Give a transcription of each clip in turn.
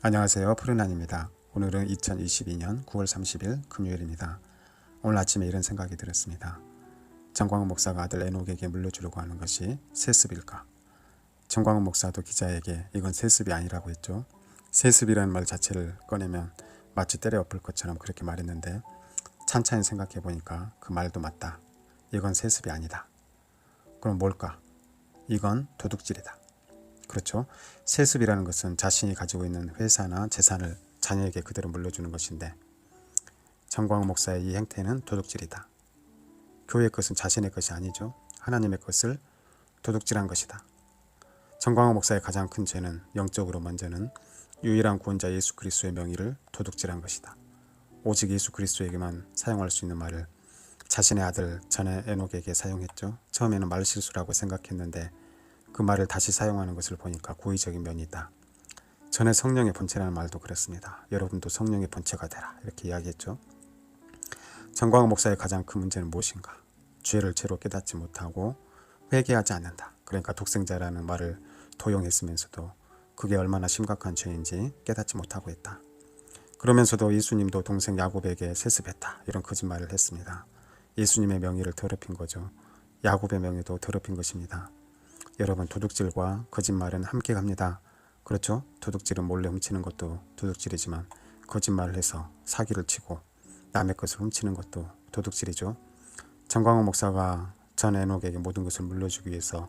안녕하세요. 푸른한입니다. 오늘은 2022년 9월 30일 금요일입니다. 오늘 아침에 이런 생각이 들었습니다. 정광훈 목사가 아들 에녹에게 물려주려고 하는 것이 세습일까? 정광훈 목사도 기자에게 이건 세습이 아니라고 했죠. 세습이라는 말 자체를 꺼내면 마치 때려 엎을 것처럼 그렇게 말했는데 찬찬히 생각해 보니까 그 말도 맞다. 이건 세습이 아니다. 그럼 뭘까? 이건 도둑질이다. 그렇죠. 세습이라는 것은 자신이 가지고 있는 회사나 재산을 자녀에게 그대로 물려주는 것인데 정광훈 목사의 이 행태는 도둑질이다. 교회의 것은 자신의 것이 아니죠. 하나님의 것을 도둑질한 것이다. 정광훈 목사의 가장 큰 죄는 영적으로 먼저는 유일한 구원자 예수 그리스도의 명의를 도둑질한 것이다. 오직 예수 그리스도에게만 사용할 수 있는 말을 자신의 아들 전에 에녹에게 사용했죠. 처음에는 말실수라고 생각했는데 그 말을 다시 사용하는 것을 보니까 고의적인 면이 있다. 전에 성령의 본체라는 말도 그렇습니다. 여러분도 성령의 본체가 되라 이렇게 이야기했죠. 정광훈 목사의 가장 큰 문제는 무엇인가? 죄를 죄로 깨닫지 못하고 회개하지 않는다. 그러니까 독생자라는 말을 도용했으면서도 그게 얼마나 심각한 죄인지 깨닫지 못하고 있다. 그러면서도 예수님도 동생 야곱에게 세습했다. 이런 거짓말을 했습니다. 예수님의 명의를 더럽힌 거죠. 야곱의 명예도 더럽힌 것입니다. 여러분, 도둑질과 거짓말은 함께 갑니다. 그렇죠? 도둑질은 몰래 훔치는 것도 도둑질이지만 거짓말을 해서 사기를 치고 남의 것을 훔치는 것도 도둑질이죠. 정광훈 목사가 전 에녹에게 모든 것을 물려주기 위해서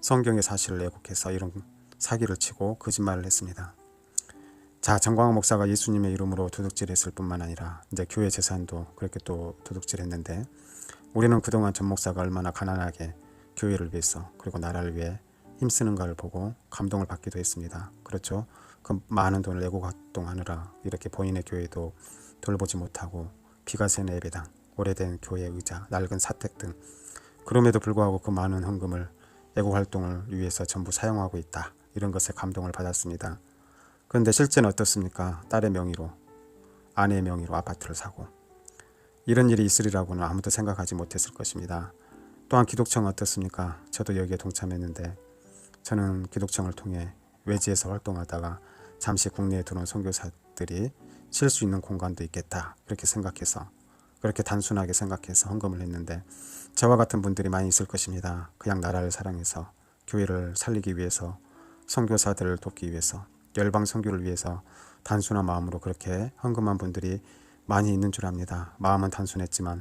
성경의 사실을 왜곡해서 이런 사기를 치고 거짓말을 했습니다. 자, 정광훈 목사가 예수님의 이름으로 도둑질했을 뿐만 아니라 이제 교회 재산도 그렇게 또 도둑질했는데 우리는 그동안 전 목사가 얼마나 가난하게 교회를 위해서 그리고 나라를 위해 힘쓰는 걸 보고 감동을 받기도 했습니다. 그렇죠. 그 많은 돈을 애국 활동하느라 이렇게 본인의 교회도 돌보지 못하고 비가 새는 예배당, 오래된 교회 의자, 낡은 사택 등 그럼에도 불구하고 그 많은 헌금을 애국 활동을 위해서 전부 사용하고 있다. 이런 것에 감동을 받았습니다. 그런데 실제는 어떻습니까? 딸의 명의로, 아내의 명의로 아파트를 사고 이런 일이 있으리라고는 아무도 생각하지 못했을 것입니다. 또한 기독청은 어떻습니까? 저도 여기에 동참했는데 저는 기독청을 통해 외지에서 활동하다가 잠시 국내에 들어온 선교사들이 쉴 수 있는 공간도 있겠다 그렇게 생각해서 그렇게 단순하게 생각해서 헌금을 했는데 저와 같은 분들이 많이 있을 것입니다. 그냥 나라를 사랑해서 교회를 살리기 위해서 선교사들을 돕기 위해서 열방 선교를 위해서 단순한 마음으로 그렇게 헌금한 분들이 많이 있는 줄 압니다. 마음은 단순했지만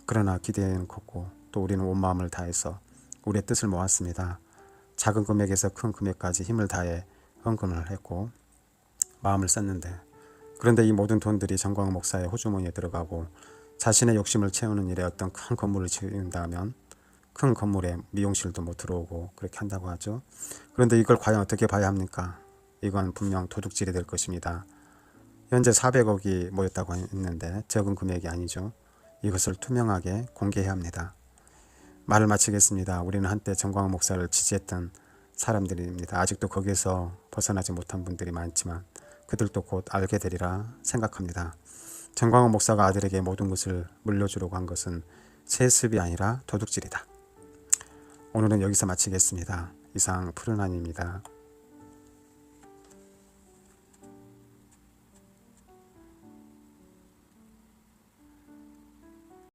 그러나 기대는 컸고 또 우리는 온 마음을 다해서 우리의 뜻을 모았습니다. 작은 금액에서 큰 금액까지 힘을 다해 헌금을 했고 마음을 썼는데 그런데 이 모든 돈들이 정광훈 목사의 호주머니에 들어가고 자신의 욕심을 채우는 일에 어떤 큰 건물을 지은다면 큰 건물에 미용실도 못 들어오고 그렇게 한다고 하죠. 그런데 이걸 과연 어떻게 봐야 합니까? 이건 분명 도둑질이 될 것입니다. 현재 400억이 모였다고 했는데 적은 금액이 아니죠. 이것을 투명하게 공개해야 합니다. 말을 마치겠습니다. 우리는 한때 정광훈 목사를 지지했던 사람들입니다. 아직도 거기에서 벗어나지 못한 분들이 많지만 그들도 곧 알게 되리라 생각합니다. 정광훈 목사가 아들에게 모든 것을 물려주려고 한 것은 세습이 아니라 도둑질이다. 오늘은 여기서 마치겠습니다. 이상 푸른한입니다.